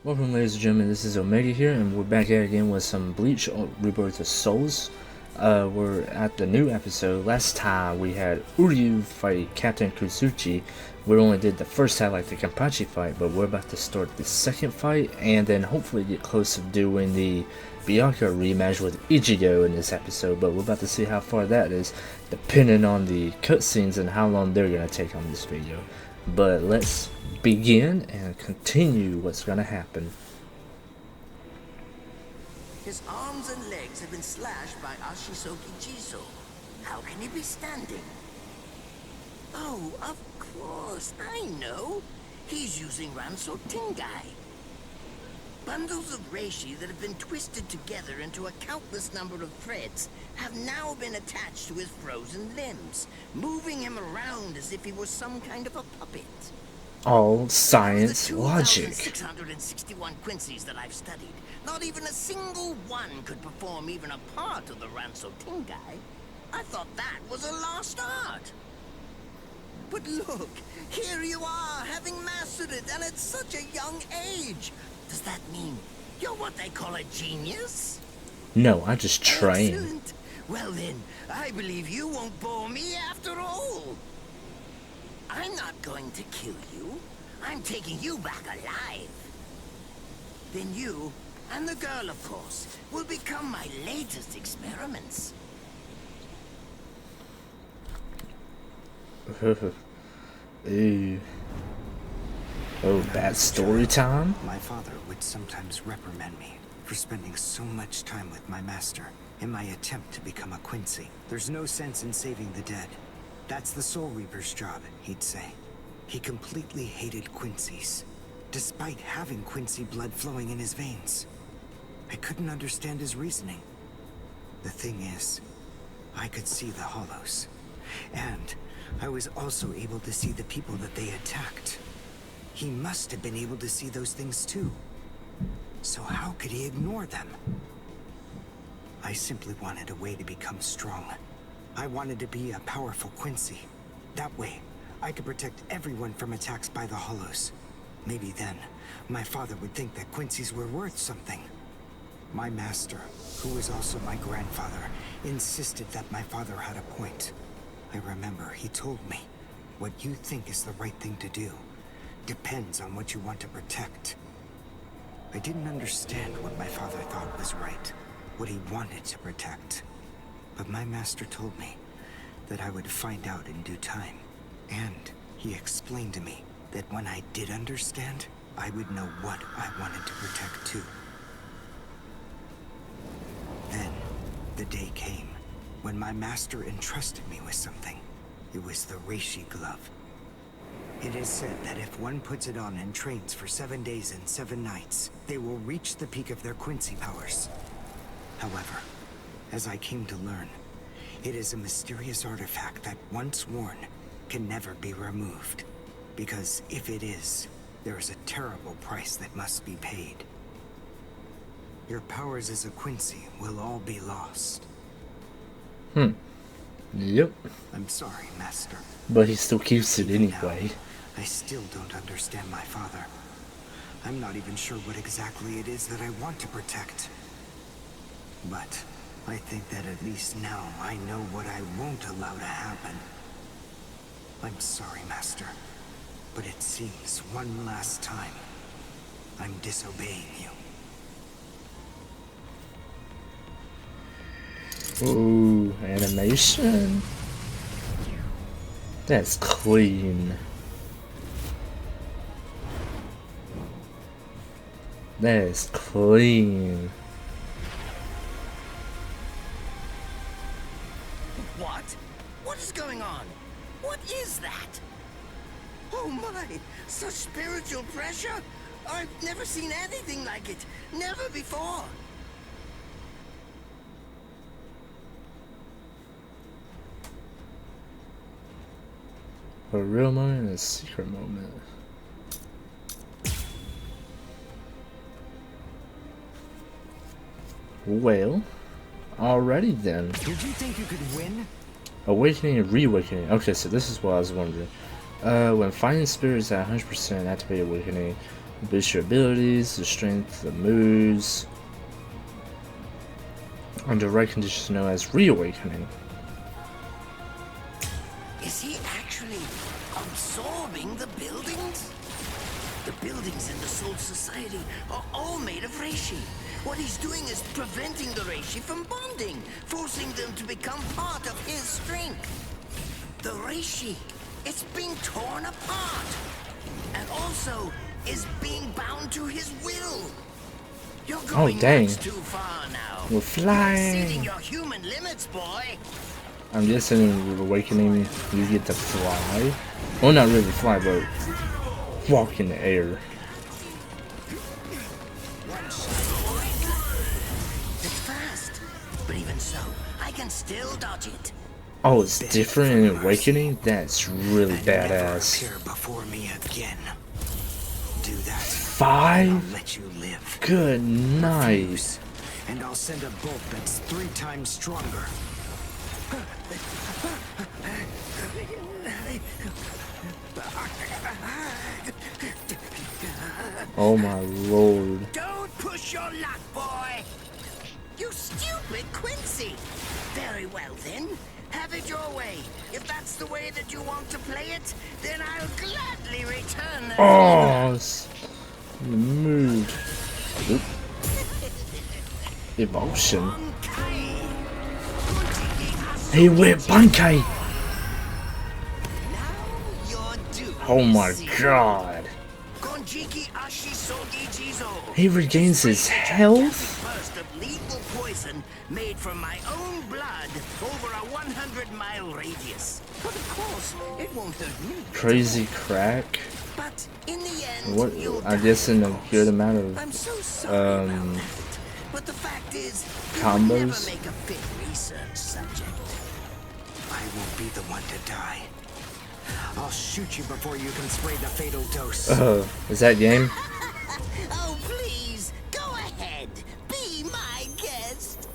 Welcome, ladies and gentlemen, this is Omega here, and we're back at it again with some Bleach Rebirth of Souls. We're at the new episode. Last time we had Uryu fight Captain Kusuchi. We only did the first half, like the Kenpachi fight, but we're about to start the second fight, and then hopefully get close to doing the Bianca rematch with Ichigo in this episode, but we're about to see how far that is, depending on the cutscenes and how long they're going to take on this video. But let's begin and continue what's going to happen. His arms and legs have been slashed by Ashisoki Jiso. How can he be standing? Oh, of course, I know. He's using Ranso Tingai. Bundles of reishi that have been twisted together into a countless number of threads have now been attached to his frozen limbs, moving him around as if he was some kind of a puppet. All science logic. 661 Quincy's that I've studied, not even a single one could perform even a part of the Ranso Tingai. I thought that was a lost art. But look, here you are, having mastered it, and at such a young age. Does that mean you're what they call a genius? No, I just train. Excellent. Well then, I believe you won't bore me after all. I'm not going to kill you. I'm taking you back alive. Then you, and the girl of course, will become my latest experiments. Ooh. Oh, bad story time? My father would sometimes reprimand me for spending so much time with my master in my attempt to become a Quincy. There's no sense in saving the dead. That's the Soul Reaper's job, he'd say. He completely hated Quincy's, despite having Quincy blood flowing in his veins. I couldn't understand his reasoning. The thing is, I could see the hollows, and I was also able to see the people that they attacked. He must have been able to see those things too. So how could he ignore them? I simply wanted a way to become strong. I wanted to be a powerful Quincy. That way, I could protect everyone from attacks by the hollows. Maybe then, my father would think that Quincy's were worth something. My master, who was also my grandfather, insisted that my father had a point. I remember he told me, what you think is the right thing to do depends on what you want to protect. I didn't understand what my father thought was right, what he wanted to protect. But my master told me that I would find out in due time. And he explained to me that when I did understand, I would know what I wanted to protect too. Then, the day came when my master entrusted me with something. It was the reishi glove. It is said that if one puts it on and trains for 7 days and 7 nights, they will reach the peak of their Quincy powers. However, as I came to learn, it is a mysterious artifact that, once worn, can never be removed. Because if it is, there is a terrible price that must be paid. Your powers as a Quincy will all be lost. Yep. I'm sorry, Master. But he still keeps it anyway. I still don't understand my father. I'm not even sure what exactly it is that I want to protect. But I think that at least now I know what I won't allow to happen. I'm sorry, Master, but it seems one last time I'm disobeying you. Ooh, animation. That's clean. That is clean. What? What is going on? What is that? Oh my! Such spiritual pressure? I've never seen anything like it. Never before. A real moment and a secret moment. Well, alrighty then. Did you think you could win? Awakening and reawakening. Okay, so this is what I was wondering. When fighting spirits at 100% activate awakening, Boost your abilities, the strength, the moves. Under right conditions known as reawakening. Is he actually absorbing the buildings? The buildings in the Soul Society are all made of reishi. What he's doing is preventing the reishi from bonding, forcing them to become part of his strength. The reishi, it's being torn apart, and also is being bound to his will. You're going much too far now. We're flying. You're exceeding your human limits, boy. I'm guessing with awakening you get to fly. Well, not really fly, but walk in the air. It's fast, but even so, I can still dodge it. Oh, it's different in awakening? That's really badass. Never appear before me again. Do that. 5? I'll let you live. Good night. And I'll send a bolt that's 3 times stronger. Oh my lord. Don't push your luck, boy. You stupid Quincy. Very well then. Have it your way. If that's the way that you want to play it, then I'll gladly return the Oh, moved. Oop. Emotion. He went Bankai. Oh my god. He regains his health? Burst of lethal poison made from my own blood over a 100-mile radius. But of course, it won't hurt me. Crazy crack. But in the end, What? you'll I die, guess in a good amount of I'm so sorry about that. But the fact is, combos. you never make a fit research subject. I won't be the one to die. I'll shoot you before you can spray the fatal dose. Is that game? Oh, please, go ahead. Be my guest.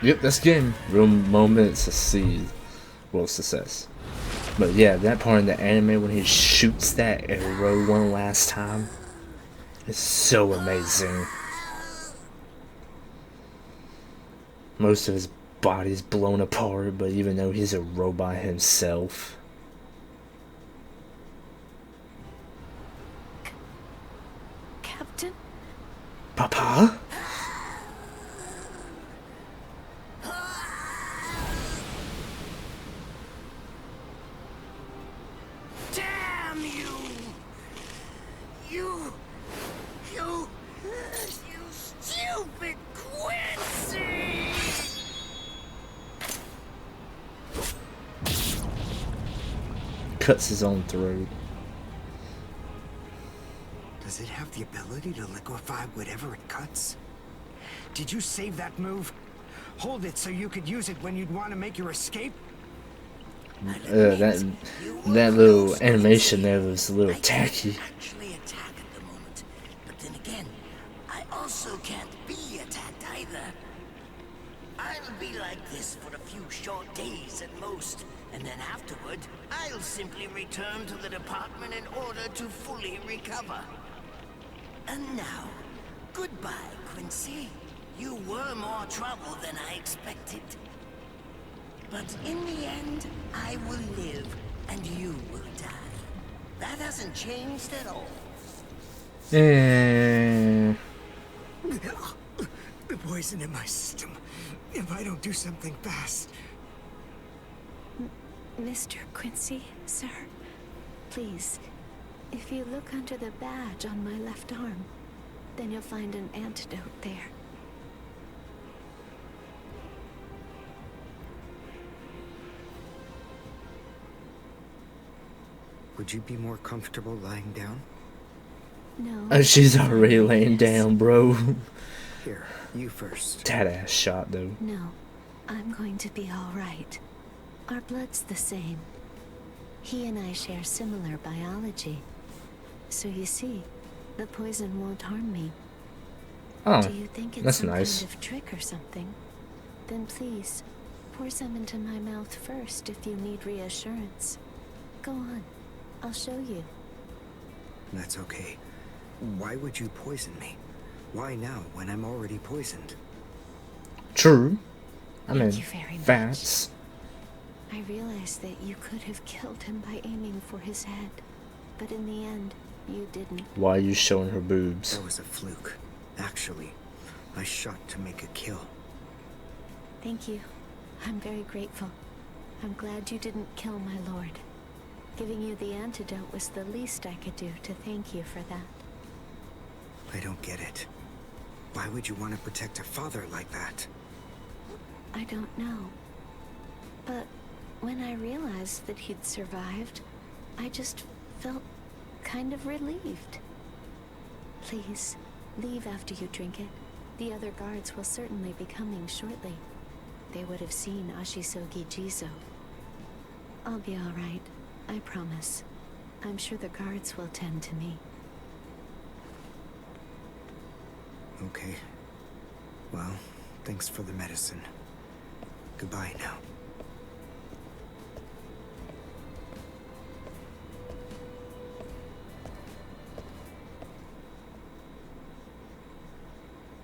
Yep, that's game. Real moment succeed. Well, success. But yeah, that part in the anime when he shoots that arrow one last time is so amazing. Most of his body's blown apart, but even though he's a robot himself. Captain? Papa? Damn you! You stupid Quincy! Cuts his own throat. Does it have the ability to liquefy whatever it cuts? Did you save that move? Hold it so you could use it when you'd want to make your escape? That little animation there was a little tacky. Actually attack at the moment, but then again, I also can't be attacked either. I'll be like this for a few short days at most, and then afterward, I'll simply return to the department in order to fully recover. And now, goodbye, Quincy. You were more trouble than I expected. But in the end, I will live, and you will die. That hasn't changed at all. Eh. The poison in my system. If I don't do something fast. Mr. Quincy, sir, please, if you look under the badge on my left arm, then you'll find an antidote there. Would you be more comfortable lying down? No. Oh, she's already laying down, bro. Here, you first. That ass shot, though. No, I'm going to be all right. Our blood's the same. He and I share similar biology. So you see, the poison won't harm me. Oh, Do you think it's that's some nice. kind of trick or something? Then please, pour some into my mouth first if you need reassurance. Go on. I'll show you. That's okay. Why would you poison me? Why now, when I'm already poisoned? True. I mean, Thank you very much. facts. I realized that you could have killed him by aiming for his head. But in the end, you didn't. Why are you showing her boobs? That was a fluke. Actually, I shot to make a kill. Thank you. I'm very grateful. I'm glad you didn't kill my lord. Giving you the antidote was the least I could do to thank you for that. I don't get it. Why would you want to protect a father like that? I don't know. But when I realized that he'd survived, I just felt kind of relieved. Please, leave after you drink it. The other guards will certainly be coming shortly. They would have seen Ashisogi Jizo. I'll be all right, I promise. I'm sure the guards will tend to me. Okay. Well, thanks for the medicine. Goodbye now.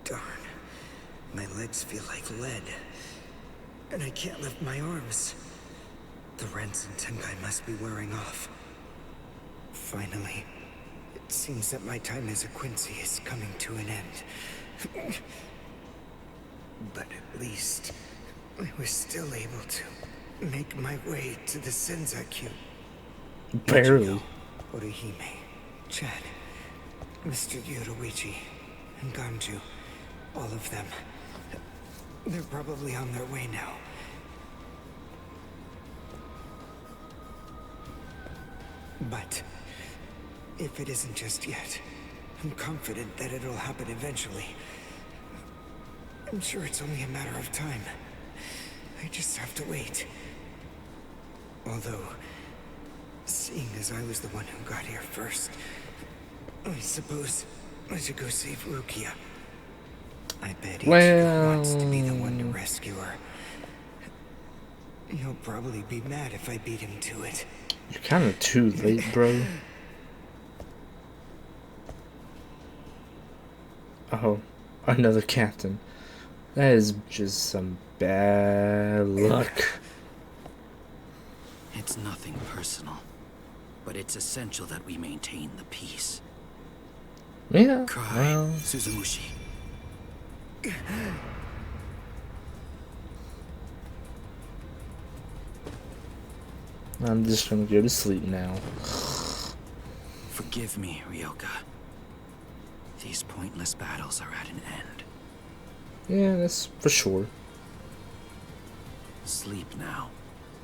Darn. My legs feel like lead. And I can't lift my arms. The Rents and Tenkai must be wearing off. Finally, it seems that my time as a Quincy is coming to an end. But at least, I was still able to make my way to the Senzakyu. Barely. Orihime, Chad, Mr. Yoruichi, and Ganju. All of them. They're probably on their way now. But if it isn't just yet, I'm confident that it'll happen eventually. I'm sure it's only a matter of time. I just have to wait. Although, seeing as I was the one who got here first, I suppose I should go save Rukia. I bet Ichigo wants to be the one to rescue her. He'll probably be mad if I beat him to it. You're kind of too late, bro. Oh, another captain. That is just some bad luck. It's nothing personal, but it's essential that we maintain the peace. Yeah, Cry, well, Suzumushi. I'm just gonna go to sleep now. Forgive me, Ryoka. These pointless battles are at an end. Yeah, that's for sure. Sleep now.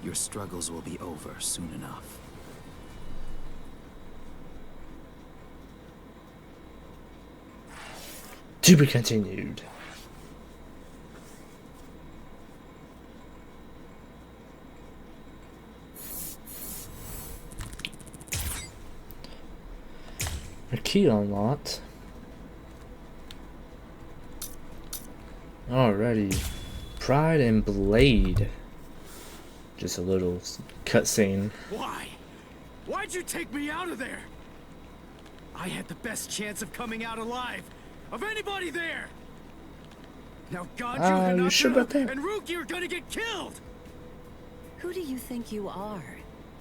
Your struggles will be over soon enough. To be continued. A key unlocked. Alrighty. Pride and Blade. Just a little cutscene. Why? Why'd you take me out of there? I had the best chance of coming out alive. Of anybody there! Now Ganju, you sure about Hinata, that? and Ruki are gonna get killed! Who do you think you are?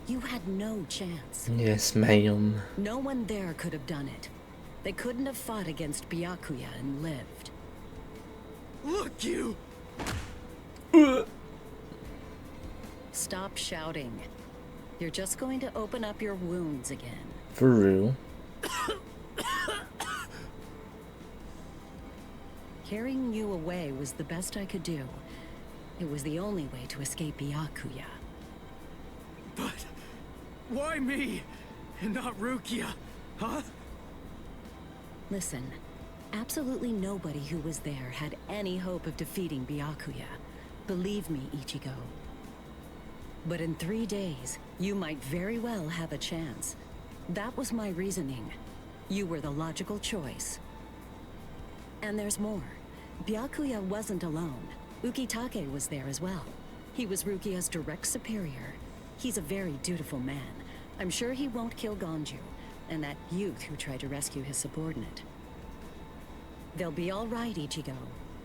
You had no chance. Yes, ma'am. No one there could have done it. They couldn't have fought against Byakuya and lived. Look, you! Stop shouting. You're just going to open up your wounds again. For real. Carrying you away was the best I could do. It was the only way to escape Byakuya. But why me? And not Rukia? Huh? Listen, absolutely nobody who was there had any hope of defeating Byakuya. Believe me, Ichigo. But in 3 days, you might very well have a chance. That was my reasoning. You were the logical choice. And there's more. Byakuya wasn't alone. Ukitake was there as well. He was Rukia's direct superior. He's a very dutiful man. I'm sure he won't kill Gonju, and that youth who tried to rescue his subordinate. They'll be all right, Ichigo.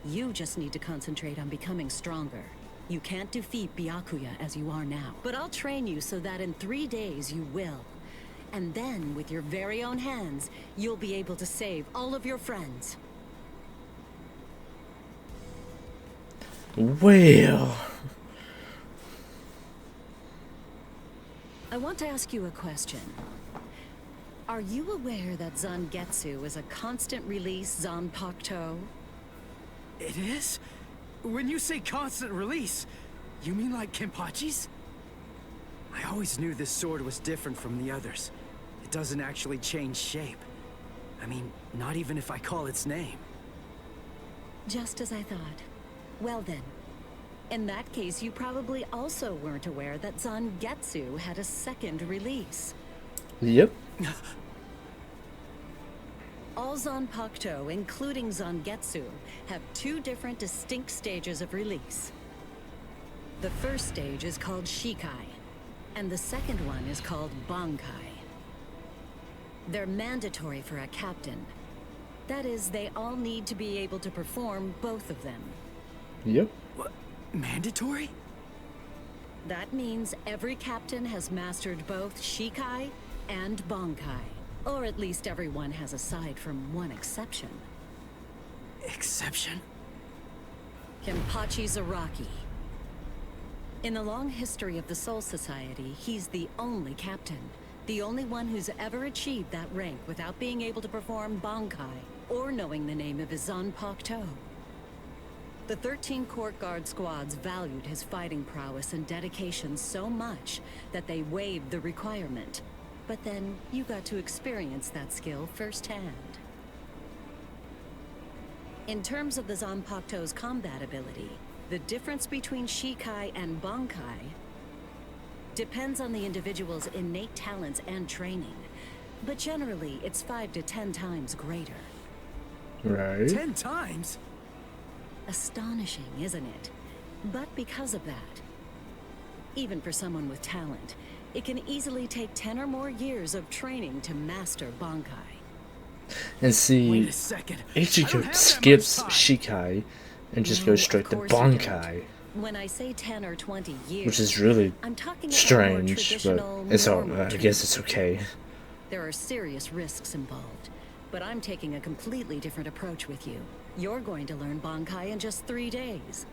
You just need to concentrate on becoming stronger. You can't defeat Byakuya as you are now. But I'll train you so that in 3 days you will. And then, with your very own hands, you'll be able to save all of your friends. Well... I want to ask you a question. Are you aware that Zangetsu is a constant release Zanpakuto? It is? When you say constant release, you mean like Kenpachi's? I always knew this sword was different from the others. It doesn't actually change shape. I mean, not even if I call its name. Just as I thought. Well then, in that case, you probably also weren't aware that Zangetsu had a second release. Yep. All Zanpakuto, including Zangetsu, have 2 different distinct stages of release. The first stage is called Shikai, and the second one is called Bankai. They're mandatory for a captain. That is, they all need to be able to perform both of them. Yep. What? Mandatory? That means every captain has mastered both Shikai and Bankai. Or at least everyone has, aside from one exception. Exception? Kenpachi Zaraki. In the long history of the Soul Society, he's the only captain. The only one who's ever achieved that rank without being able to perform Bankai, or knowing the name of his Zanpakuto. The 13 court guard squads valued his fighting prowess and dedication so much that they waived the requirement. But then, you got to experience that skill firsthand. In terms of the Zanpakuto's combat ability, the difference between Shikai and Bankai depends on the individual's innate talents and training. But generally, it's 5 to 10 times greater. Right. 10 times? Astonishing, isn't it? But because of that, even for someone with talent, it can easily take 10 or more years of training to master Bankai. And see, Wait a second. Ichigo skips Shikai and just goes straight to Bankai. When I say 10 or 20 years, Which is really I'm talking strange, but it's all, I guess it's okay. There are serious risks involved, but I'm taking a completely different approach with you. You're going to learn Bankai in just 3 days.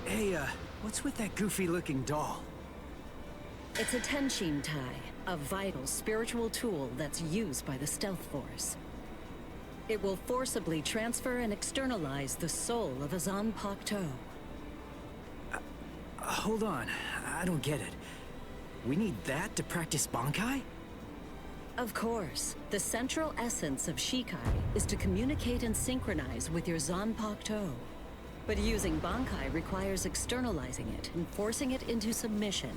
Hey, what's with that goofy-looking doll? It's a Tenshin Tai, a vital spiritual tool that's used by the Stealth Force. It will forcibly transfer and externalize the soul of a Zanpakuto. Hold on, I don't get it. We need that to practice Bankai? Of course, the central essence of Shikai is to communicate and synchronize with your Zanpakuto. But using Bankai requires externalizing it and forcing it into submission.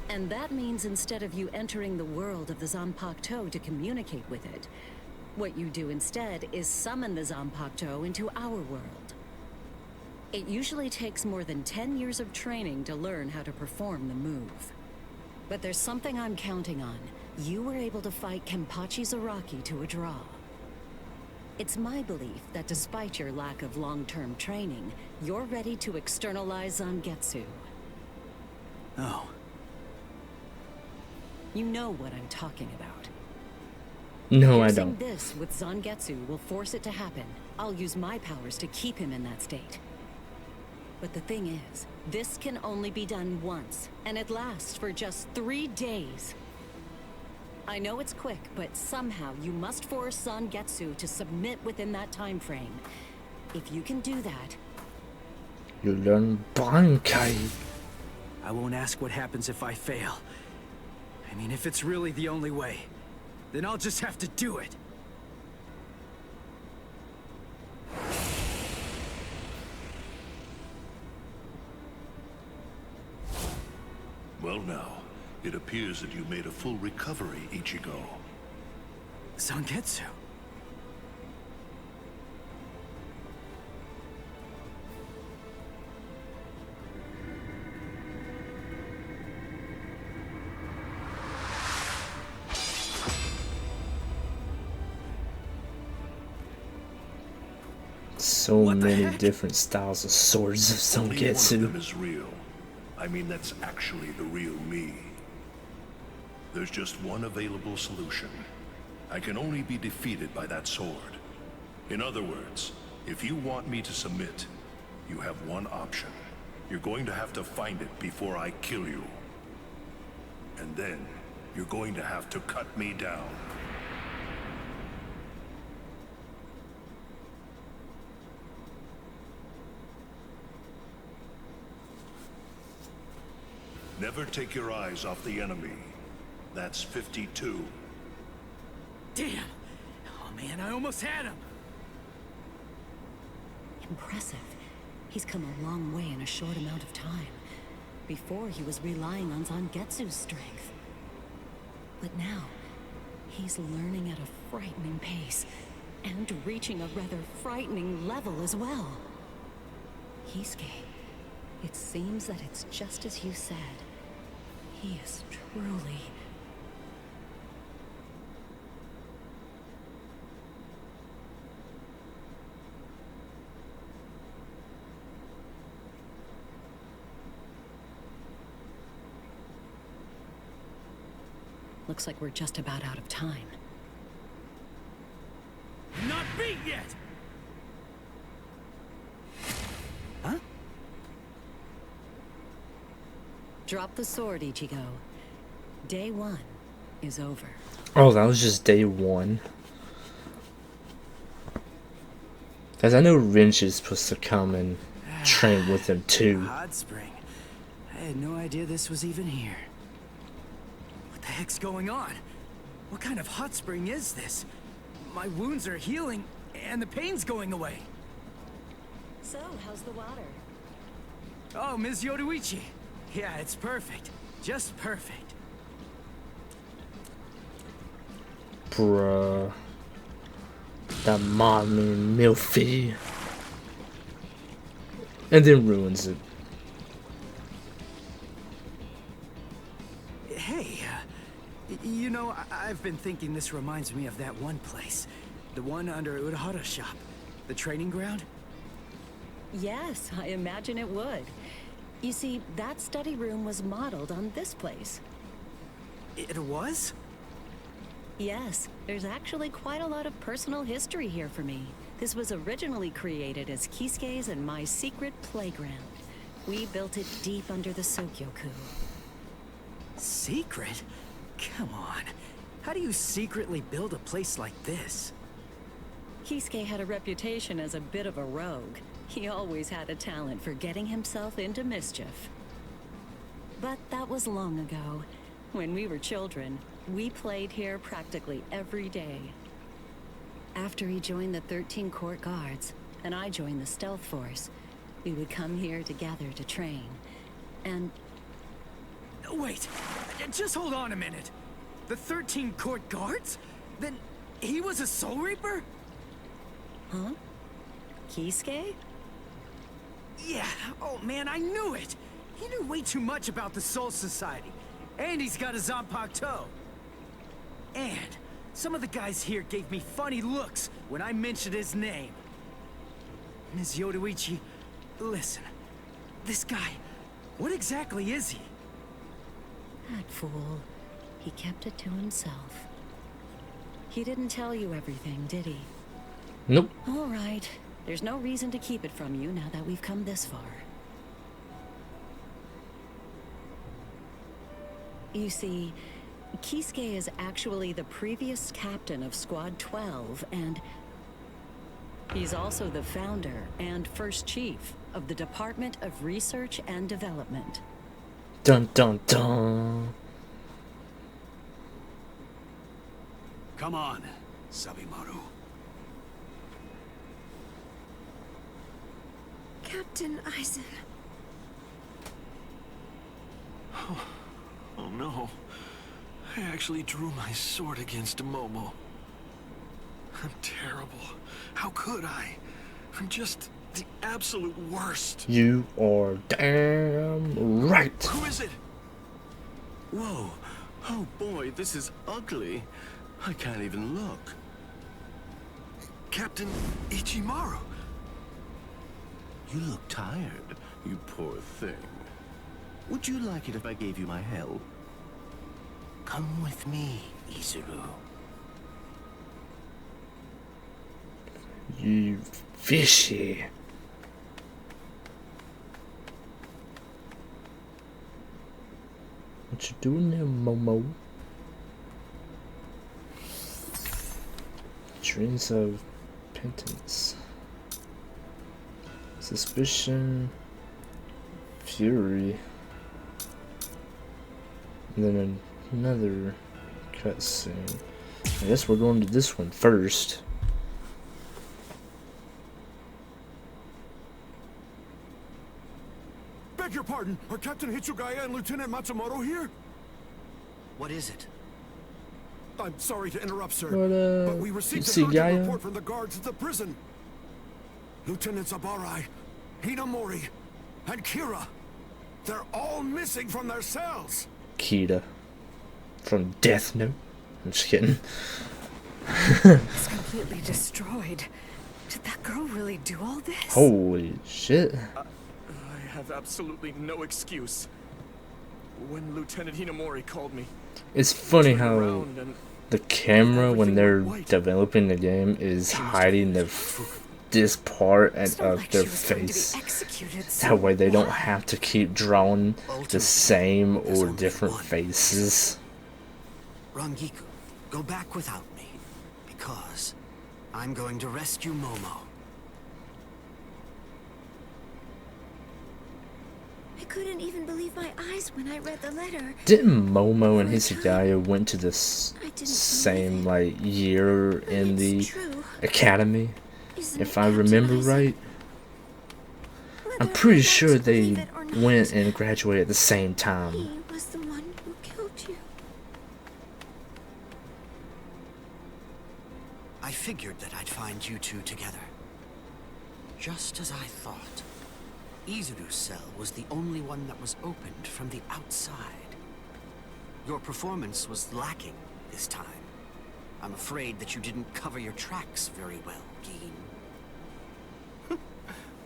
And that means instead of you entering the world of the Zanpakuto to communicate with it, what you do instead is summon the Zanpakuto into our world. It usually takes more than 10 years of training to learn how to perform the move. But there's something I'm counting on. You were able to fight Kenpachi Zaraki to a draw. It's my belief that despite your lack of long-term training, you're ready to externalize Zangetsu. Oh. You know what I'm talking about. No, I Using don't. this with Zangetsu will force it to happen. I'll use my powers to keep him in that state. But the thing is, this can only be done once, and it lasts for just 3 days. I know it's quick, but somehow you must force Zangetsu to submit within that time frame. If you can do that, You learn Bankai. I won't ask what happens if I fail. I mean, if it's really the only way, then I'll just have to do it. Well now, it appears that you made a full recovery, Ichigo. Zangetsu. so What the many heck? different styles of swords of Only one of Songetsu. them is real. I mean, that's actually the real me. There's just one available solution. I can only be defeated by that sword. In other words, if you want me to submit, you have one option. You're going to have to find it before I kill you. And then, you're going to have to cut me down. Never take your eyes off the enemy. That's 52. Damn! Oh man, I almost had him! Impressive. He's come a long way in a short amount of time. Before, he was relying on Zangetsu's strength. But now, he's learning at a frightening pace, and reaching a rather frightening level as well. Kisuke, it seems that it's just as you said. He is truly... Looks like we're just about out of time. Not beat yet! Huh? Drop the sword, Ichigo. Day 1 is over. Oh, that was just day 1. Cause I know Wrench is supposed to come and train with him too. Hot spring. I had no idea this was even here. What the heck's going on? What kind of hot spring is this? My wounds are healing, and the pain's going away. So, how's the water? Oh, Ms. Yoruichi. Yeah, it's perfect. Just perfect. Bruh. That mommy milfy. And then ruins it. Hey, you know, I've been thinking this reminds me of that one place. The one under Urahara's shop. The training ground? Yes, I imagine it would. You see, that study room was modeled on this place. It was? Yes, there's actually quite a lot of personal history here for me. This was originally created as Kisuke's and my secret playground. We built it deep under the Sokyoku. Secret? Come on. How do you secretly build a place like this? Kisuke had a reputation as a bit of a rogue. He always had a talent for getting himself into mischief. But that was long ago. When we were children, we played here practically every day. After he joined the 13 Court Guards, and I joined the Stealth Force, we would come here together to train. And... Wait, just hold on a minute. The 13 Court Guards? Then he was a Soul Reaper? Huh? Kisuke? Yeah, oh man, I knew it! He knew way too much about the Soul Society. And he's got a Zanpakuto. And some of the guys here gave me funny looks when I mentioned his name. Ms. Yoruichi, listen. This guy, what exactly is he? That fool. He kept it to himself. He didn't tell you everything, did he? Nope. All right. There's no reason to keep it from you now that we've come this far. You see, Kisuke is actually the previous captain of Squad 12, and he's also the founder and first chief of the Department of Research and Development. Dun dun dun. Come on, Sabimaru. Captain Aizen. Oh no. I actually drew my sword against Momo. I'm terrible. How could I? I'm just the absolute worst. You are damn right. Who is it? Whoa. Oh boy, this is ugly. I can't even look. Captain Ichimaru. You look tired, you poor thing. Would you like it if I gave you my help? Come with me, Izuru. You fishy. What you doing there, Momo? Dreams of penitence. Suspicion. Fury. And then another cutscene. I guess we're going to this one first. Beg your pardon, are Captain Hitsugaya and Lieutenant Matsumoto here? What is it? I'm sorry to interrupt, sir, But we received an Hitsugaya? urgent report from the guards at the prison. Lieutenant Zabarai, Hinamori, and Kira. They're all missing from their cells. Kira from Death Note. I'm just kidding. It's completely destroyed. Did that girl really do all this? Holy shit. I have absolutely no excuse. When Lieutenant Hinamori called me, It's funny turned how around and the camera, when everything they're went white. developing the game, is hiding this part It's of not like their she was going to be face. executed, That so way they don't why? have to keep drawing the Ultimately, same there's or only different one. faces. Rangiku, go back without me, because I'm going to rescue Momo. I couldn't even believe my eyes when I read the letter. Didn't Momo and For a Hitsugaya went to this I didn't same believe like year But in it's the true. academy? Isn't If it, I Captain remember Isaac? right, Whether I'm I pretty want sure to they believe it or not, went and graduated at the same time. He was the one who killed you. I figured that I'd find you two together. Just as I thought. Izuru's cell was the only one that was opened from the outside. Your performance was lacking this time. I'm afraid that you didn't cover your tracks very well, Geen.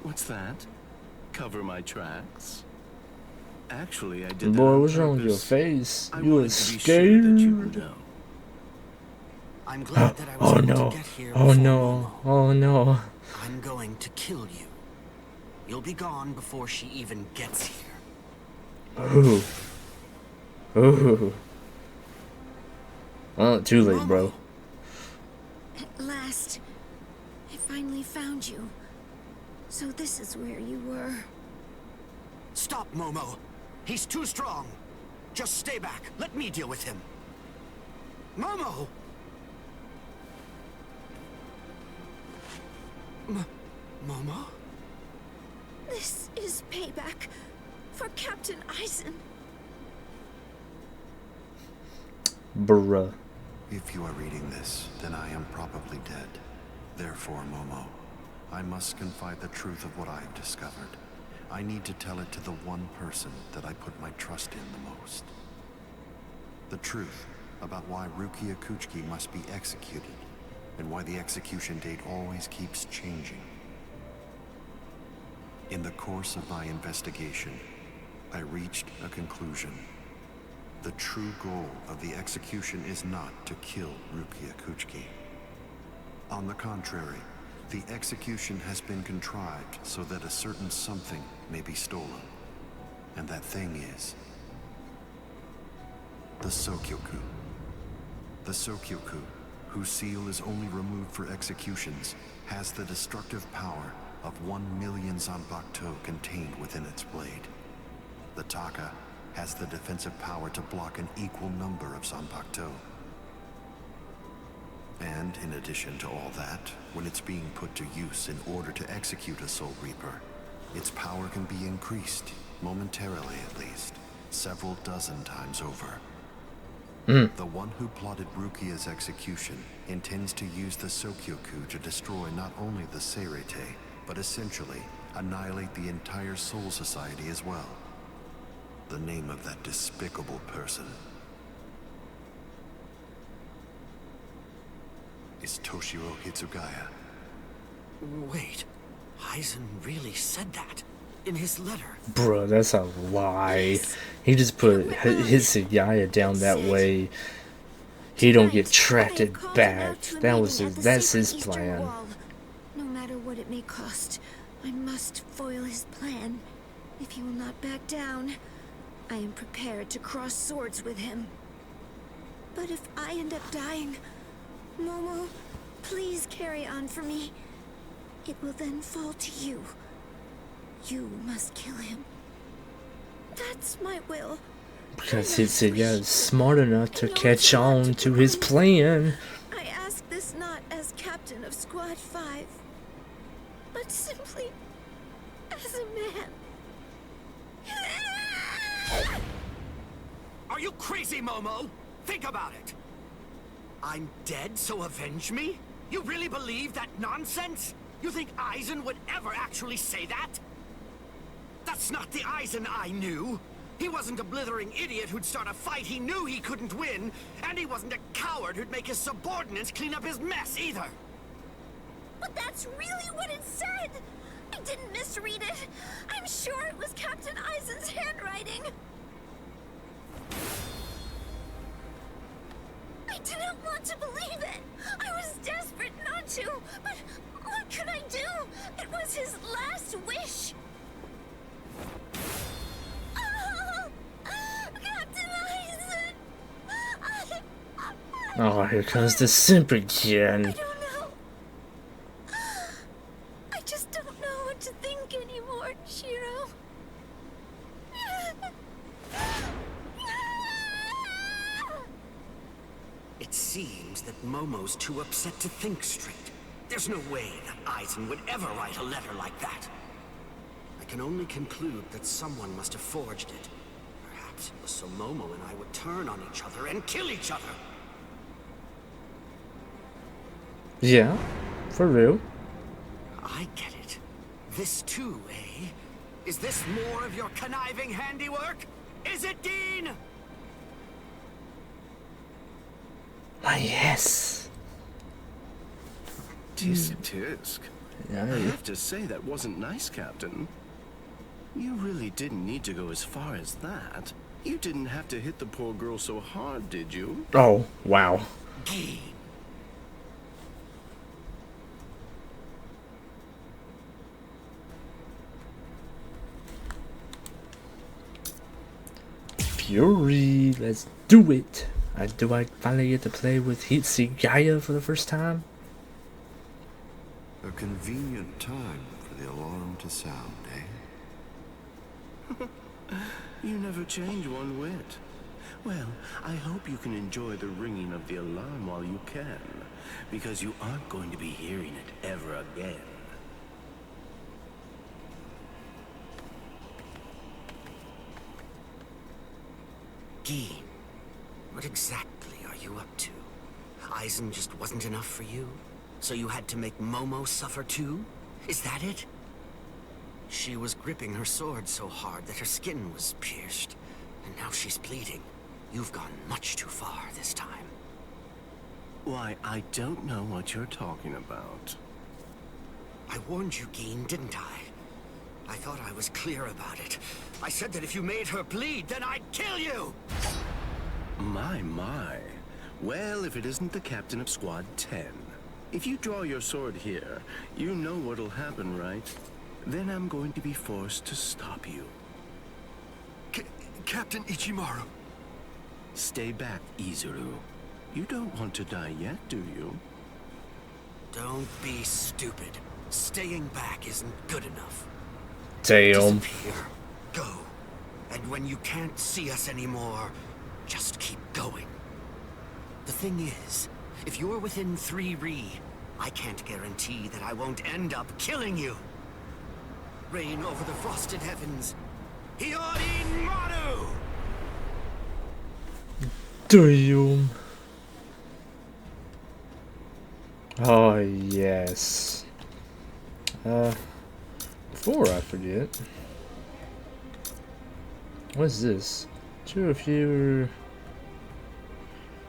What's that? Cover my tracks? Actually, I did that Boy, on what's wrong with your purpose. face? I You wanted was to be sure that you scared? would know. I'm glad that I was Oh able no. to get here Oh before no. Momo. Oh no. I'm going to kill you. You'll be gone before she even gets here. Ooh. Ooh. Well, too late, bro. At last, I finally found you. So this is where you were. Stop, Momo. He's too strong. Just stay back. Let me deal with him. Momo! Momo? This is payback for Captain Eisen. Bruh. If you are reading this, then I am probably dead. Therefore, Momo, I must confide the truth of what I have discovered. I need to tell it to the one person that I put my trust in the most. The truth about why Rukia Kuchiki must be executed, and why the execution date always keeps changing. In the course of my investigation, I reached a conclusion. The true goal of the execution is not to kill Rukia Kuchiki. On the contrary, the execution has been contrived so that a certain something may be stolen. And that thing is the Sokyoku. The Sokyoku, whose seal is only removed for executions, has the destructive power of 1 million Zanbakuto contained within its blade. The Taka has the defensive power to block an equal number of Zanbakuto. And in addition to all that, when it's being put to use in order to execute a Soul Reaper, its power can be increased, momentarily at least, several dozen times over. The one who plotted Rukia's execution intends to use the Sokyoku to destroy not only the Seirete, but essentially annihilate the entire Soul Society as well. The name of that despicable person is Toshiro Hitsugaya. Wait. Aizen really said that in his letter. Bruh, that's a lie. He just put Hitsugaya down that way. He don't get trapped back. That's his plan. No matter what it may cost, I must foil his plan. If he will not back down, I am prepared to cross swords with him. But if I end up dying, Momo, please carry on for me. It will then fall to you. You must kill him. That's my will. Because Hitsugaya is smart enough to catch on to his plan. I ask this not as captain of Squad 5, but simply as a man. Are you crazy, Momo? Think about it. I'm dead, so avenge me? You really believe that nonsense? You think Aizen would ever actually say that? That's not the Aizen I knew. He wasn't a blithering idiot who'd start a fight he knew he couldn't win, and he wasn't a coward who'd make his subordinates clean up his mess either. But that's really what it said! I didn't misread it. I'm sure it was Captain Aizen's handwriting. I didn't want to believe it. I was desperate not to, but what could I do? It was his last wish. Oh, Captain Aizen! Oh, here comes the simp again. I don't know. I just don't know what to think anymore, Shiro. It seems that Momo's too upset to think straight. There's no way that Aizen would ever write a letter like that. I can only conclude that someone must have forged it. Perhaps it was so Momo and I would turn on each other and kill each other. Yeah, for real. I get it. This too, eh? Is this more of your conniving handiwork? Is it, Dean? Why, yes. Tisk tisk. Yeah, I have to say that wasn't nice, Captain. You really didn't need to go as far as that. You didn't have to hit the poor girl so hard, did you? Oh, wow. Dean. Fury, let's do it. Do I finally get to play with Hitsugaya for the first time? A convenient time for the alarm to sound, eh? You never change one whit. Well, I hope you can enjoy the ringing of the alarm while you can, because you aren't going to be hearing it ever again. Dean, what exactly are you up to? Aizen just wasn't enough for you? So you had to make Momo suffer too? Is that it? She was gripping her sword so hard that her skin was pierced. And now she's bleeding. You've gone much too far this time. Why, I don't know what you're talking about. I warned you, Geen, didn't I? I thought I was clear about it. I said that if you made her bleed, then I'd kill you! My, my. Well, if it isn't the captain of Squad 10. If you draw your sword here, you know what'll happen, right? Then I'm going to be forced to stop you. Captain Ichimaru. Stay back, Izuru. You don't want to die yet, do you? Don't be stupid. Staying back isn't good enough. Damn. Disappear. Go. And when you can't see us anymore, just keep going. The thing is, if you're within 3 Ri, I can't guarantee that I won't end up killing you. Reign over the frosted heavens. Hyorin Maru! Damn. Oh, yes. Before I forget. What's this? 2 or fewer.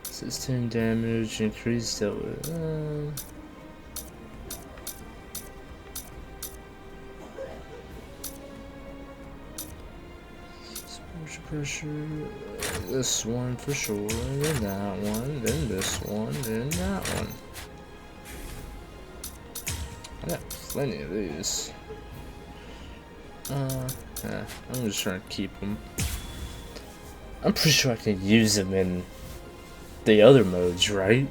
16 damage, increased that with. Pressure. This one for sure, and then that one, then this one, then that one. I got plenty of these. Yeah, I'm just trying to keep them. I'm pretty sure I can use them in the other modes, right?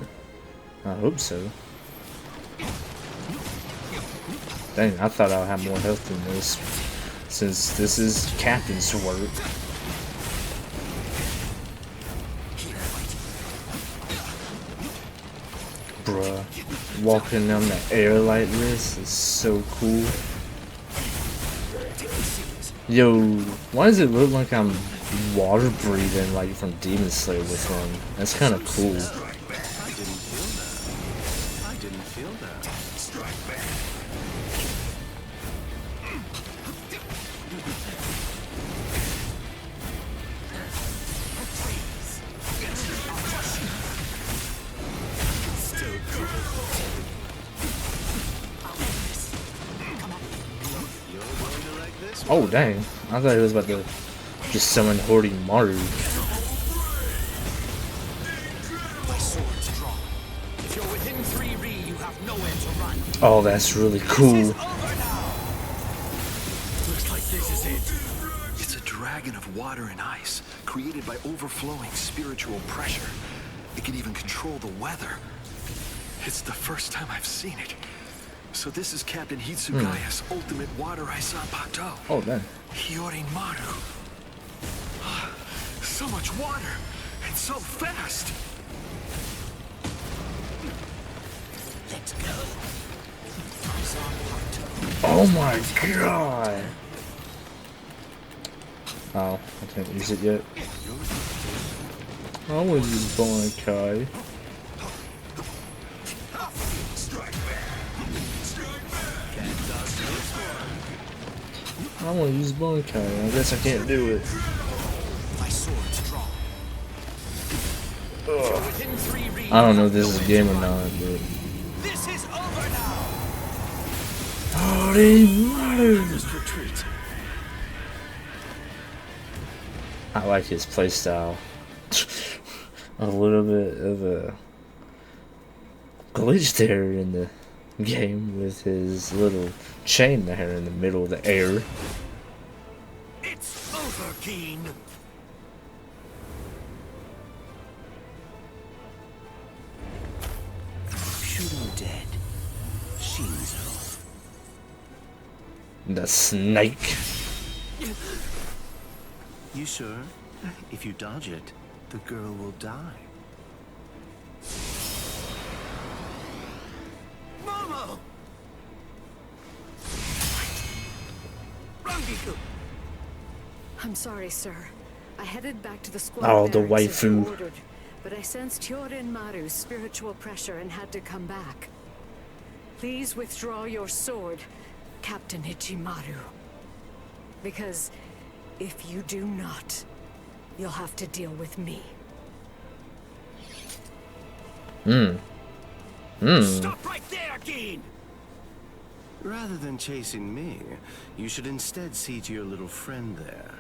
I hope so. Dang, I thought I'd have more health than this, since this is Captain's work. Bruh, walking down the air like this is so cool. Yo, why does it look like I'm water breathing like from Demon Slayer with him? That's kind of cool. I didn't feel that. I didn't feel that. Strike back. Oh dang, I thought he was about to just summon Hoarding Maru. Oh, that's really cool. Looks like this is it. It's a dragon of water and ice, created by overflowing spiritual pressure. It can even control the weather. It's the first time I've seen it. So this is Captain Hitsugaya's ultimate water ice Pato. Oh, man. Hyorin Maru. So much water, and so fast. Let's go. Oh my god. Oh, I can't use it yet. I want to use Bonkai. I want to use Bonkai. I guess I can't do it. Ugh. I don't know if this is a game or not, but. This is over now. Holy mother! I like his playstyle. A little bit of a glitch there in the game with his little chain there in the middle of the air. It's over, Keen. Shoot him dead. Shinzo. The snake. You sure? If you dodge it, the girl will die. Momo! Rangiku! I'm sorry, sir. I headed back to the squad Oh, the barracks as you waifu. ordered, but I sensed Hyorin Maru's spiritual pressure and had to come back. Please withdraw your sword, Captain Ichimaru. Because if you do not, you'll have to deal with me. Stop right there, Keen! Rather than chasing me, you should instead see to your little friend there.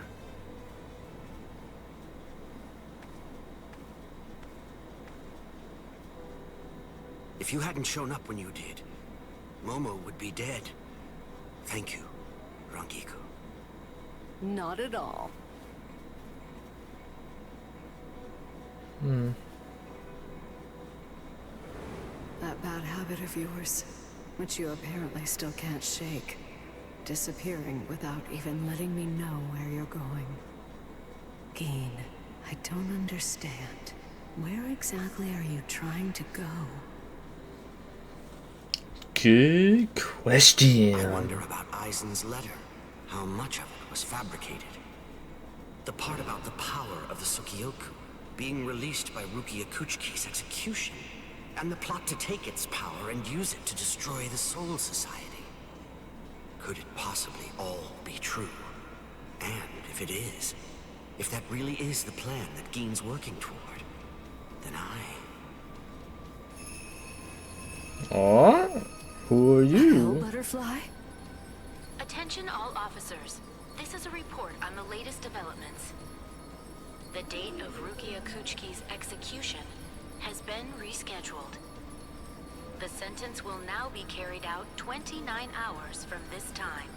If you hadn't shown up when you did, Momo would be dead. Thank you, Rangiku. Not at all. That bad habit of yours, which you apparently still can't shake. Disappearing without even letting me know where you're going. Geen, I don't understand. Where exactly are you trying to go? Good question. I wonder about Aizen's letter. How much of it was fabricated? The part about the power of the Sukioku being released by Rukia Kuchiki's execution, and the plot to take its power and use it to destroy the Soul Society. Could it possibly all be true? And if it is, if that really is the plan that Geen's working toward, then What? Who are Hello, you? Butterfly? Attention all officers. This is a report on the latest developments. The date of Rukia Kuchki's execution has been rescheduled. The sentence will now be carried out 29 hours from this time.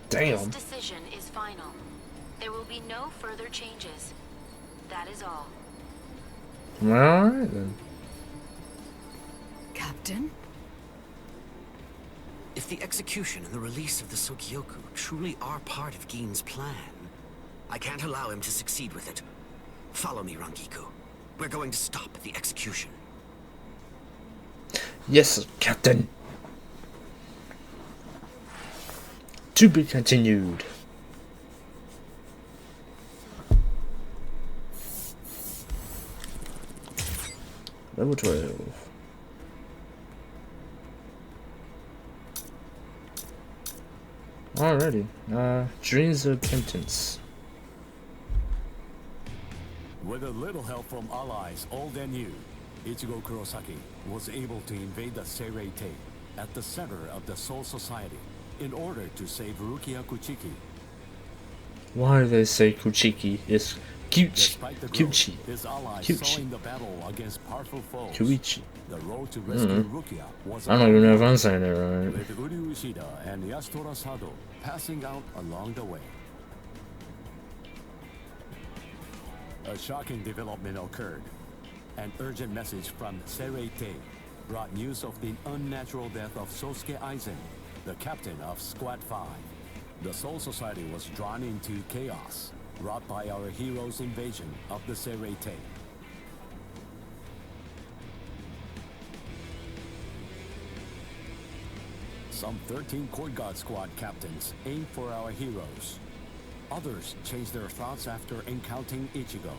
Damn. This decision is final. There will be no further changes. That is all. Alright then. Captain? If the execution and the release of the Sokyoku truly are part of Gin's plan, I can't allow him to succeed with it. Follow me, Rangiku. We're going to stop the execution. Yes, Captain. To be continued. Level 12. Alrighty. Dreams of Repentance. With a little help from allies old and new, Ichigo Kurosaki was able to invade the Seirei-tei at the center of the Soul Society in order to save Rukia Kuchiki. Why do they say Kuchiki? It's Kyuchi. Kyuchi. His allies saw in the battle against powerful foes. Kyuichi. The road to rescue Rukia was I don't even know if I'm saying it right. with Uryu Ishida and Yashitora Sado passing out along the way. A shocking development occurred. An urgent message from Seirei-tei brought news of the unnatural death of Sosuke Aizen, the captain of Squad 5. The Soul Society was drawn into chaos, wrought by our hero's invasion of the Seirei-tei. Some 13 Court Guard Squad captains aimed for our heroes. Others changed their thoughts after encountering Ichigo.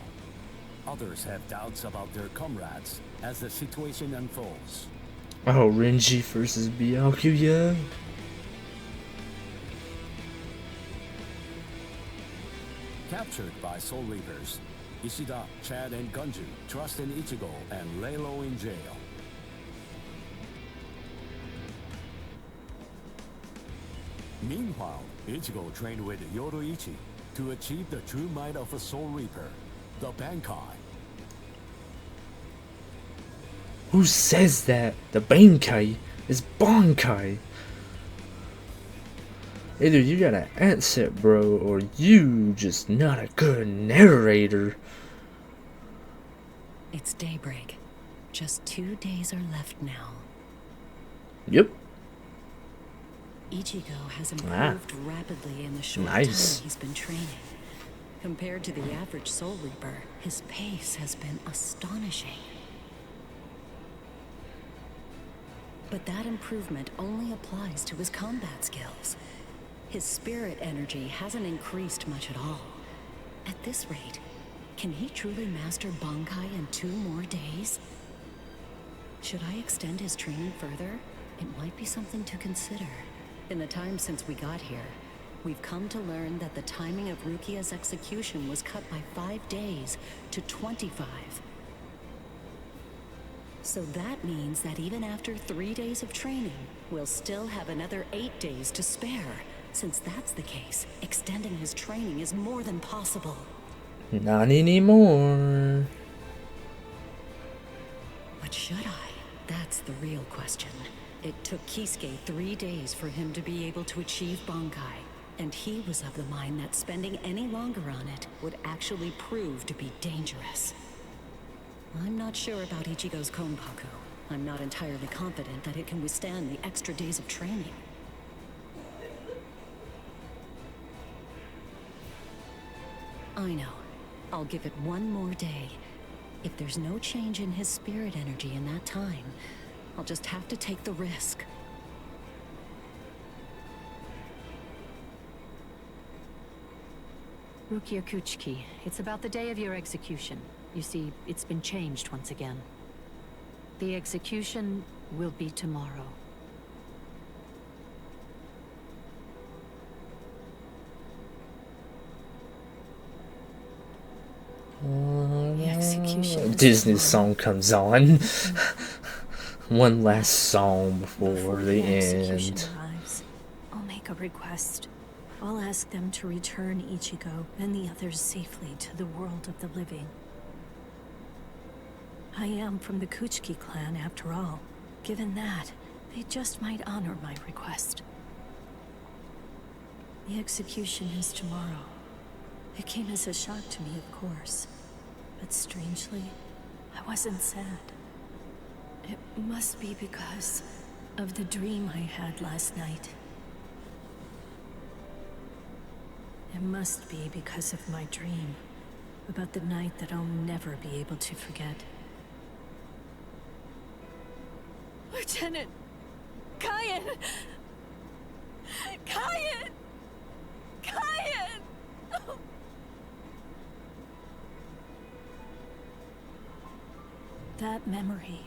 Others have doubts about their comrades as the situation unfolds. Oh, Renji versus Byakuya. Captured by Soul Reapers, Ishida, Chad, and Gunju trust in Ichigo and lay low in jail. Meanwhile, Ichigo trained with Yoruichi to achieve the true might of a Soul Reaper, the Bankai. Who says that? The Bankai is Bankai. Either you got an accent, bro, or you just not a good narrator. It's daybreak. Just 2 days are left now. Yep. Ichigo has improved rapidly in the short time he's been training. Compared to the average Soul Reaper, his pace has been astonishing. But that improvement only applies to his combat skills. His spirit energy hasn't increased much at all. At this rate, can he truly master Bankai in 2 more days? Should I extend his training further? It might be something to consider. In the time since we got here, we've come to learn that the timing of Rukia's execution was cut by 5 days to 25. So that means that even after 3 days of training, we'll still have another 8 days to spare. Since that's the case, extending his training is more than possible. Not anymore. But should I? That's the real question. It took Kisuke 3 days for him to be able to achieve Bankai, and he was of the mind that spending any longer on it would actually prove to be dangerous. I'm not sure about Ichigo's Konpaku. I'm not entirely confident that it can withstand the extra days of training. I know. I'll give it 1 more day. If there's no change in his spirit energy in that time, I'll just have to take the risk. Rukia Kuchiki, it's about the day of your execution. You see, it's been changed once again. The execution will be tomorrow. Disney song comes on. One last song before the end. Arrives, I'll make a request. I'll ask them to return Ichigo and the others safely to the world of the living. I am from the Kuchiki clan, after all. Given that, they just might honor my request. The execution is tomorrow. It came as a shock to me, of course. But strangely, I wasn't sad. It must be because of the dream I had last night. It must be because of my dream about the night that I'll never be able to forget. Lieutenant! Kyan! Kyan! Kyan! Oh. That memory.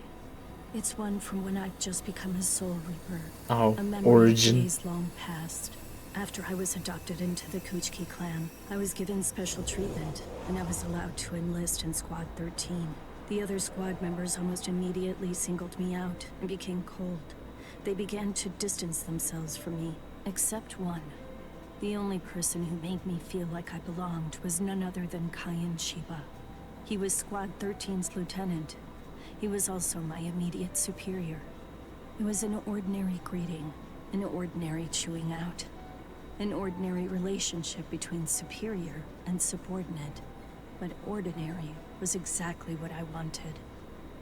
It's one from when I'd just become a Soul Reaper. Oh, a memory origin. of days long past. After I was adopted into the Kuchiki clan, I was given special treatment, and I was allowed to enlist in Squad 13. The other squad members almost immediately singled me out and became cold. They began to distance themselves from me, except one. The only person who made me feel like I belonged was none other than Kyan Shiba. He was Squad 13's lieutenant. He was also my immediate superior. It was an ordinary greeting, an ordinary chewing out, an ordinary relationship between superior and subordinate. But ordinary was exactly what I wanted.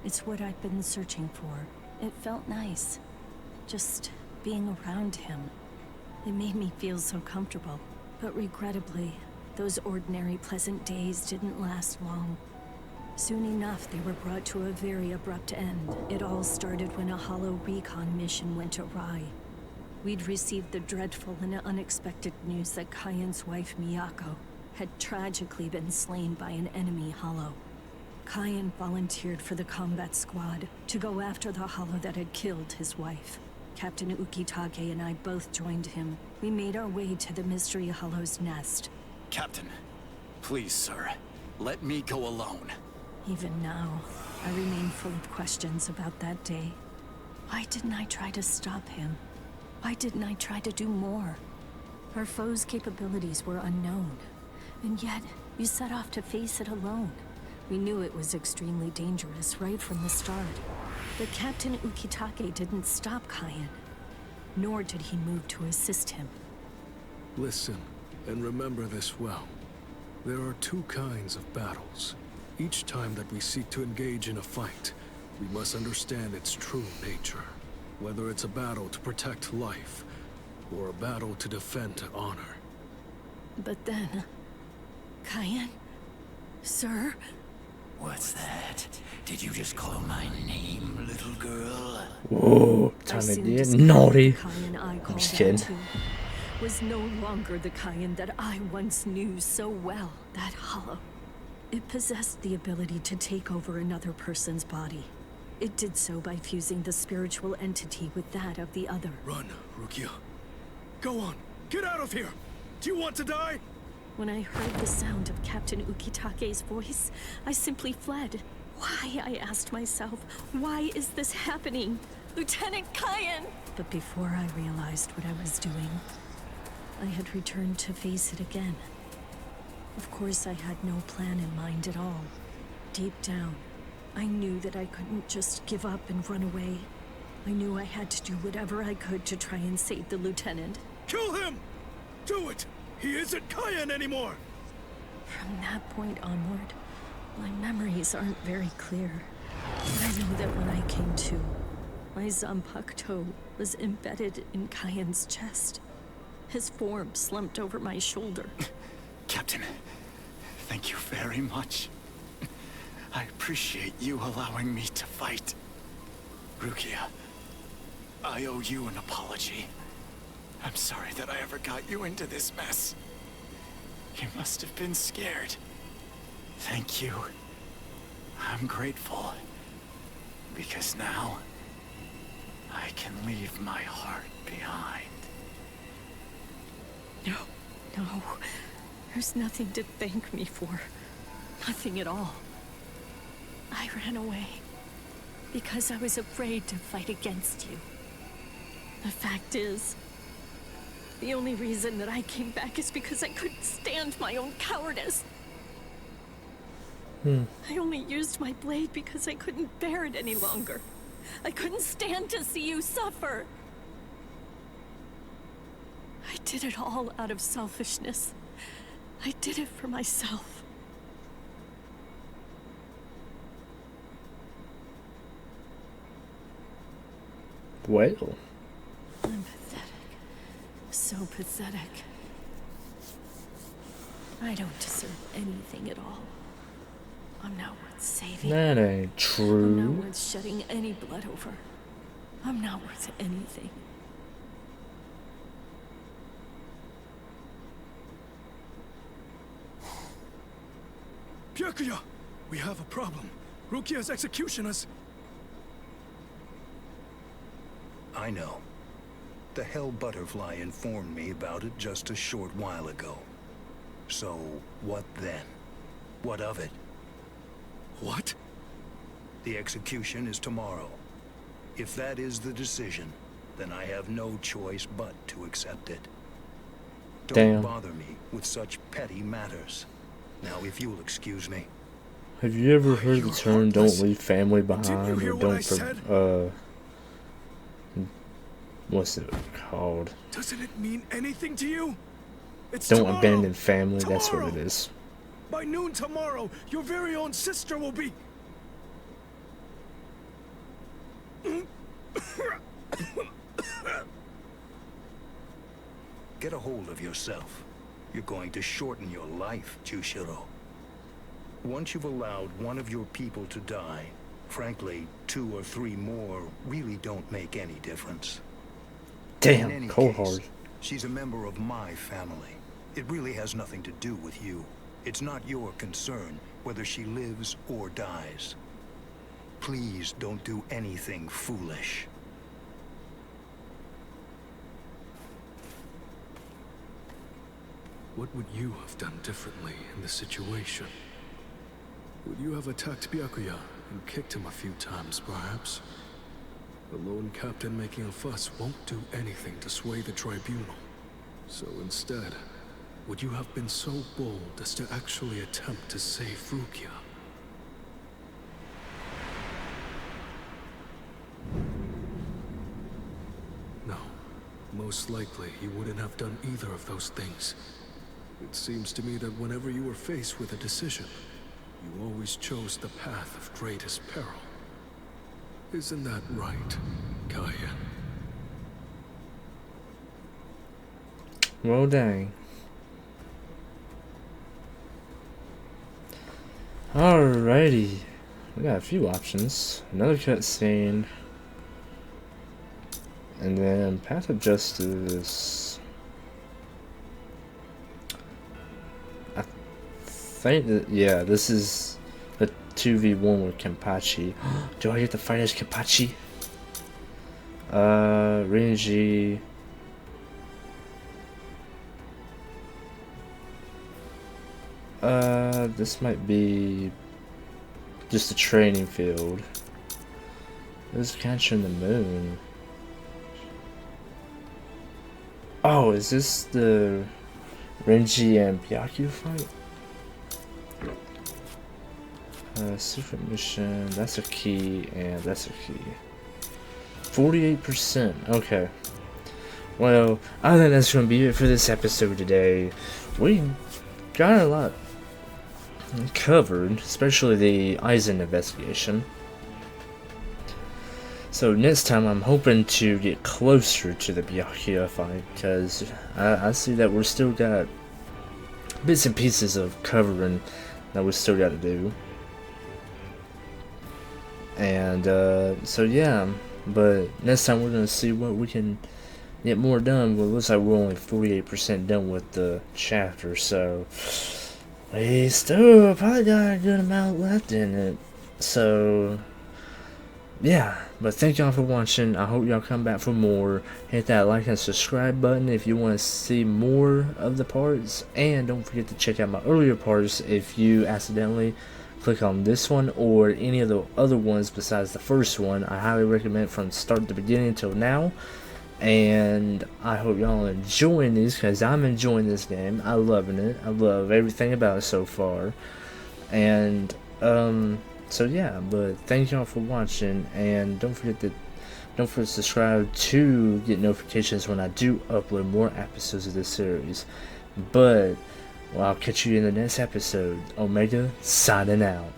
It's what I'd been searching for. It felt nice, just being around him. It made me feel so comfortable. But regrettably, those ordinary pleasant days didn't last long. Soon enough, they were brought to a very abrupt end. It all started when a hollow recon mission went awry. We'd received the dreadful and unexpected news that Kyan's wife, Miyako, had tragically been slain by an enemy hollow. Kyan volunteered for the combat squad to go after the hollow that had killed his wife. Captain Ukitage and I both joined him. We made our way to the Mystery Hollow's nest. Captain, please, sir, let me go alone. Even now, I remain full of questions about that day. Why didn't I try to stop him? Why didn't I try to do more? Our foe's capabilities were unknown, and yet you set off to face it alone. We knew it was extremely dangerous right from the start. But Captain Ukitage didn't stop Kyan, nor did he move to assist him. Listen, and remember this well. There are two kinds of battles. Each time that we seek to engage in a fight, we must understand its true nature. Whether it's a battle to protect life, or a battle to defend honor. But then... Kyan? Sir? What's that? Did you just call my name, little girl? Whoa, Tommy did naughty. I'm just kidding. Was no longer the Kyan that I once knew so well. That hollow. It possessed the ability to take over another person's body. It did so by fusing the spiritual entity with that of the other. Run, Rukia. Go on, get out of here! Do you want to die? When I heard the sound of Captain Ukitage's voice, I simply fled. Why, I asked myself, why is this happening? Lieutenant Kyan! But before I realized what I was doing, I had returned to face it again. Of course, I had no plan in mind at all. Deep down, I knew that I couldn't just give up and run away. I knew I had to do whatever I could to try and save the lieutenant. Kill him! Do it! He isn't Kyan anymore! From that point onward, my memories aren't very clear. But I know that when I came to, my Zanpakuto was embedded in Kyan's chest. His form slumped over my shoulder. Captain, thank you very much. I appreciate you allowing me to fight. Rukia, I owe you an apology. I'm sorry that I ever got you into this mess. You must have been scared. Thank you. I'm grateful. Because now, I can leave my heart behind. No. There's nothing to thank me for. Nothing at all. I ran away because I was afraid to fight against you. The fact is, The only reason that I came back is because I couldn't stand my own cowardice. I only used my blade because I couldn't bear it any longer. I couldn't stand to see you suffer. I did it all out of selfishness. I did it for myself. Well. I'm pathetic. So pathetic. I don't deserve anything at all. I'm not worth saving. That ain't true. I'm not worth shedding any blood over. I'm not worth anything. Byakuya! We have a problem. Rukia's executioners. I know. The Hell Butterfly informed me about it just a short while ago. So, what then? What of it? What? The execution is tomorrow. If that is the decision, then I have no choice but to accept it. Don't bother me with such petty matters. Now, if you'll excuse me. Have you ever heard the term "don't leave family behind" or "don't"? What's it called? Doesn't it mean anything to you? It's Don't tomorrow. abandon family. Tomorrow. That's what it is. By noon tomorrow, your very own sister will be... Get a hold of yourself. You're going to shorten your life, Jushiro. Once you've allowed one of your people to die, frankly, 2 or 3 more really don't make any difference. Damn, cold hard. She's a member of my family. It really has nothing to do with you. It's not your concern whether she lives or dies. Please don't do anything foolish. What would you have done differently in this situation? Would you have attacked Byakuya and kicked him a few times, perhaps? The lone captain making a fuss won't do anything to sway the tribunal. So instead, would you have been so bold as to actually attempt to save Rukia? No. Most likely, you wouldn't have done either of those things. It seems to me that whenever you were faced with a decision, you always chose the path of greatest peril. Isn't that right, Kaya? Well, dang. Alrighty. We got a few options. Another cutscene. And then Path of Justice. I think that, yeah, this is a 2v1 with Kenpachi. Do I get to fight as Kenpachi? Renji. This might be just a training field. This is catching the moon. Oh, is this the Renji and Byakuya fight? Secret mission, that's a key, and that's a key. 48%, okay. Well, I think that's going to be it for this episode today. We got a lot covered, especially the Aizen investigation. So next time I'm hoping to get closer to the Byakuya fight, because I see that we're still got bits and pieces of covering that we still got to do. And so yeah, but next time we're going to see what we can get more done. Well, it looks like we're only 48% done with the chapter, so we still probably got a good amount left in it. So yeah, but thank y'all for watching. I hope y'all come back for more. Hit that like and subscribe button if you want to see more of the parts, and don't forget to check out my earlier parts if you accidentally click on this one or any of the other ones besides the first one. I highly recommend from start to beginning till now. and I hope y'all enjoying these, because I'm enjoying this game. I'm loving it. I love everything about it so far. And so yeah, but thank y'all for watching, and don't forget to subscribe to get notifications when I do upload more episodes of this series. But well, I'll catch you in the next episode. Omega signing out.